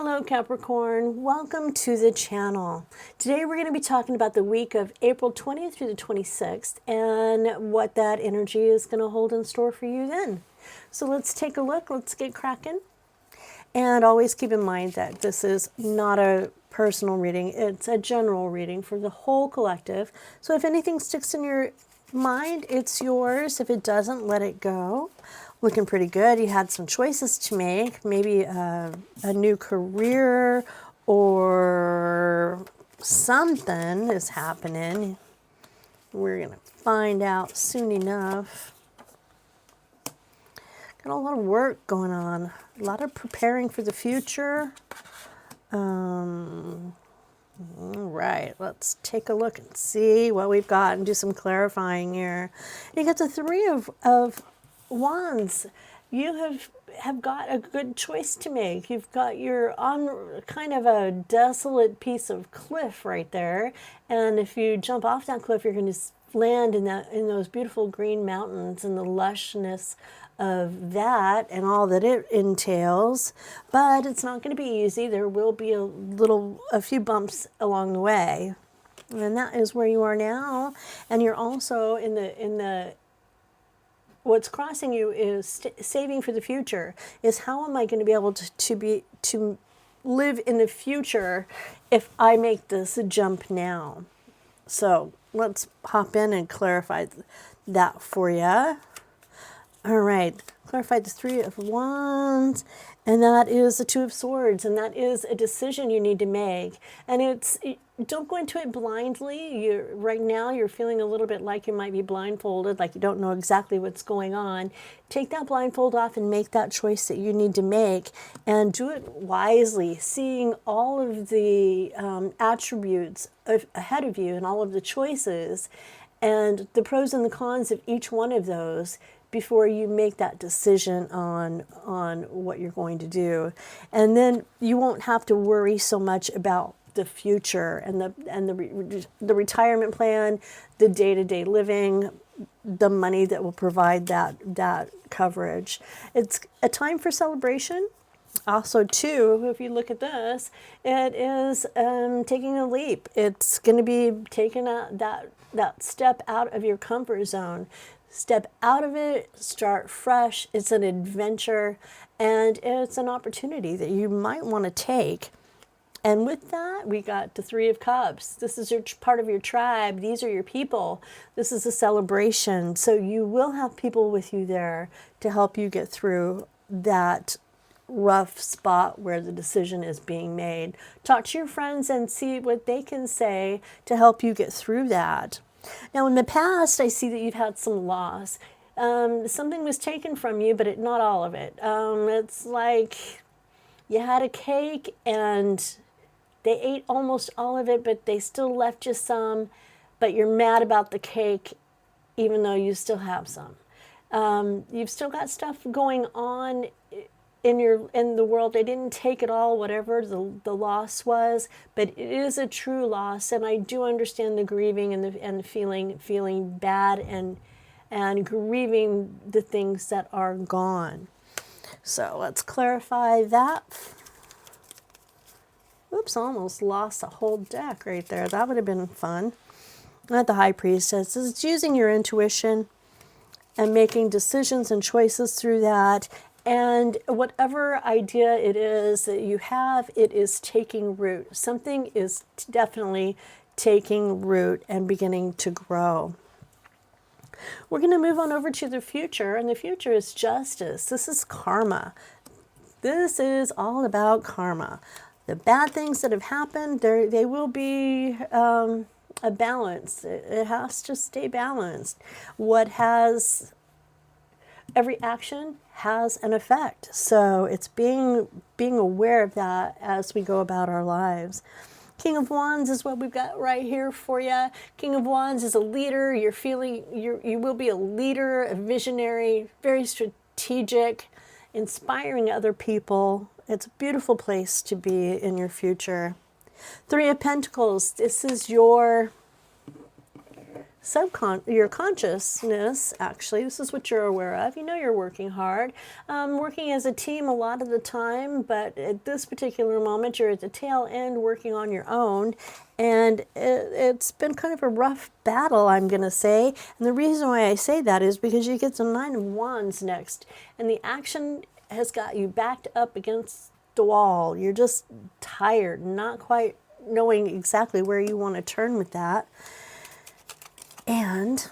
Hello Capricorn, welcome to the channel. Today we're going to be talking about the week of April 20th through the 26th and what that energy is going to hold in store for you then. So let's take a look, let's get cracking. And always keep in mind that this is not a personal reading, it's a general reading for the whole collective. So if anything sticks in your mind, it's yours. If it doesn't, let it go. Looking pretty good. You had some choices to make, maybe a new career or something is happening. We're going to find out soon enough. Got a lot of work going on, a lot of preparing for the future. All right, let's take a look and see what we've got and do some clarifying here. You got the Three of Wands. You have got a good choice to make. You're on kind of a desolate piece of cliff right there, and if you jump off that cliff, you're going to land in those beautiful green mountains and the lushness of that and all that it entails. But it's not going to be easy. There will be a few bumps along the way, and that is where you are now. And you're also in the what's crossing you is saving for the future. Is how am I going to be able to live in the future if I make this jump now? So let's hop in and clarify that for you. All right, clarify the Three of Wands, and that is the Two of Swords, and that is a decision you need to make. And don't go into it blindly. Right now you're feeling a little bit like you might be blindfolded, like you don't know exactly what's going on. Take that blindfold off and make that choice that you need to make, and do it wisely, seeing all of the attributes ahead of you and all of the choices and the pros and the cons of each one of those before you make that decision on what you're going to do. And then you won't have to worry so much about the future and the retirement plan, the day-to-day living, the money that will provide that coverage. It's a time for celebration. Also, too, if you look at this, it is taking a leap. It's going to be taking that step out of your comfort zone. Step out of it, start fresh. It's an adventure, and it's an opportunity that you might want to take. And with that, we got the Three of Cups. This is part of your tribe. These are your people. This is a celebration. So you will have people with you there to help you get through that rough spot where the decision is being made. Talk to your friends and see what they can say to help you get through that. Now, in the past, I see that you've had some loss. Something was taken from you, but not all of it. It's like you had a cake and they ate almost all of it, but they still left you some, but you're mad about the cake, even though you still have some. You've still got stuff going on in the world. They didn't take it all, whatever the loss was, but it is a true loss, and I do understand the grieving and the feeling bad and grieving the things that are gone. So let's clarify that. Oops, almost lost a whole deck right there. That would have been fun. At the High Priestess, it's using your intuition and making decisions and choices through that. And whatever idea it is that you have, it is taking root. Something is definitely taking root and beginning to grow. We're going to move on over to the future, and the future is justice. This is karma. This is all about karma. The bad things that have happened, they will be a balance. It has to stay balanced. Every action has an effect. So it's being aware of that as we go about our lives. King of Wands is what we've got right here for you. King of Wands is a leader. You will be a leader, a visionary, very strategic, inspiring other people. It's a beautiful place to be in your future. Three of Pentacles. This is your your consciousness, actually, this is what you're aware of. You know you're working hard, working as a team a lot of the time, but at this particular moment, you're at the tail end working on your own, and it's been kind of a rough battle, I'm going to say. And the reason why I say that is because you get the Nine of Wands next, and the action has got you backed up against the wall. You're just tired, not quite knowing exactly where you want to turn with that. And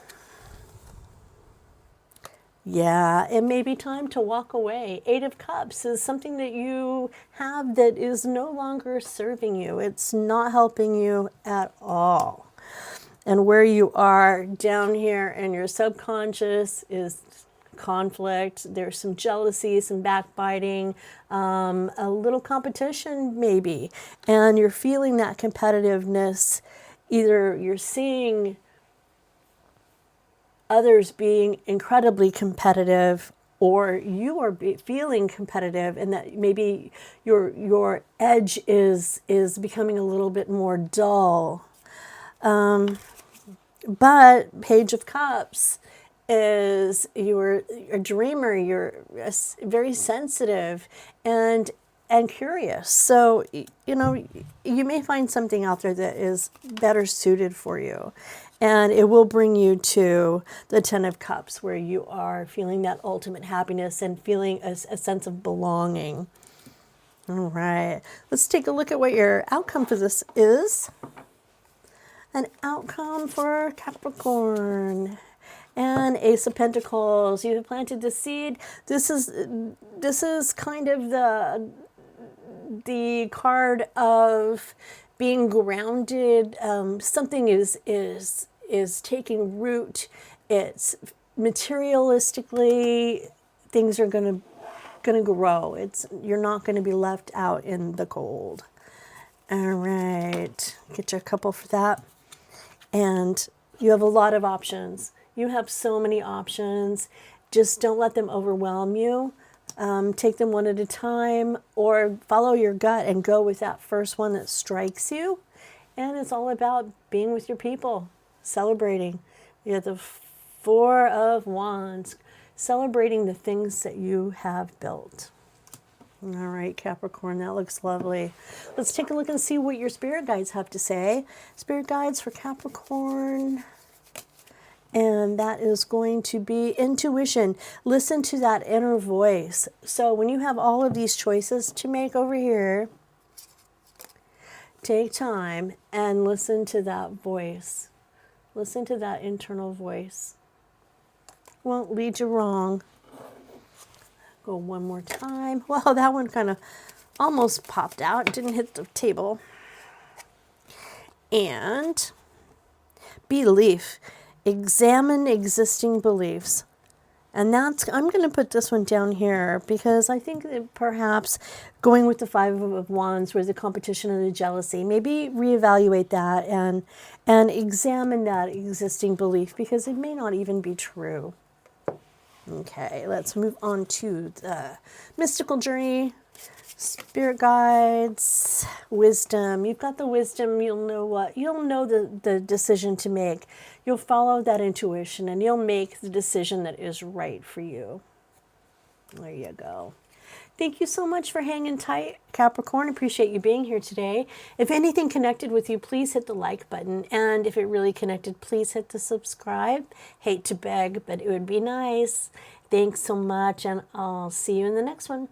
yeah, it may be time to walk away. Eight of Cups is something that you have that is no longer serving you. It's not helping you at all. And where you are down here in your subconscious is conflict. There's some jealousy, some backbiting, a little competition maybe. And you're feeling that competitiveness. Either you're seeing others being incredibly competitive, or you are feeling competitive, and that maybe your edge is becoming a little bit more dull. But Page of Cups is you're a dreamer, you're very sensitive and curious. So, you know, you may find something out there that is better suited for you. And it will bring you to the Ten of Cups, where you are feeling that ultimate happiness and feeling a sense of belonging. All right, let's take a look at what your outcome for this is. An outcome for Capricorn. And Ace of Pentacles. You have planted the seed. This is kind of the card of being grounded. Something is taking root. It's materialistically, things are gonna grow. You're not gonna be left out in the cold. All right, get you a couple for that. And you have a lot of options. You have so many options. Just don't let them overwhelm you. Take them one at a time, or follow your gut and go with that first one that strikes you. And it's all about being with your people, celebrating. You have the Four of Wands, celebrating the things that you have built. All right, Capricorn, that looks lovely. Let's take a look and see what your spirit guides have to say. Spirit guides for Capricorn. And that is going to be intuition. Listen to that inner voice. So when you have all of these choices to make over here, take time and listen to that voice. Listen to that internal voice. Won't lead you wrong. Go one more time. Well, that one kind of almost popped out. It didn't hit the table. And belief. Examine existing beliefs. And I'm going to put this one down here because I think that perhaps going with the Five of Wands, where the competition and the jealousy, maybe reevaluate that and examine that existing belief, because it may not even be true. Okay, let's move on to the mystical journey. Spirit guides, wisdom. You've got the wisdom. You'll know the decision to make. You'll follow that intuition and you'll make the decision that is right for you. There you go. Thank you so much for hanging tight, Capricorn. Appreciate you being here today. If anything connected with you, please hit the like button. And if it really connected, please hit the subscribe. Hate to beg, but it would be nice. Thanks so much, and I'll see you in the next one.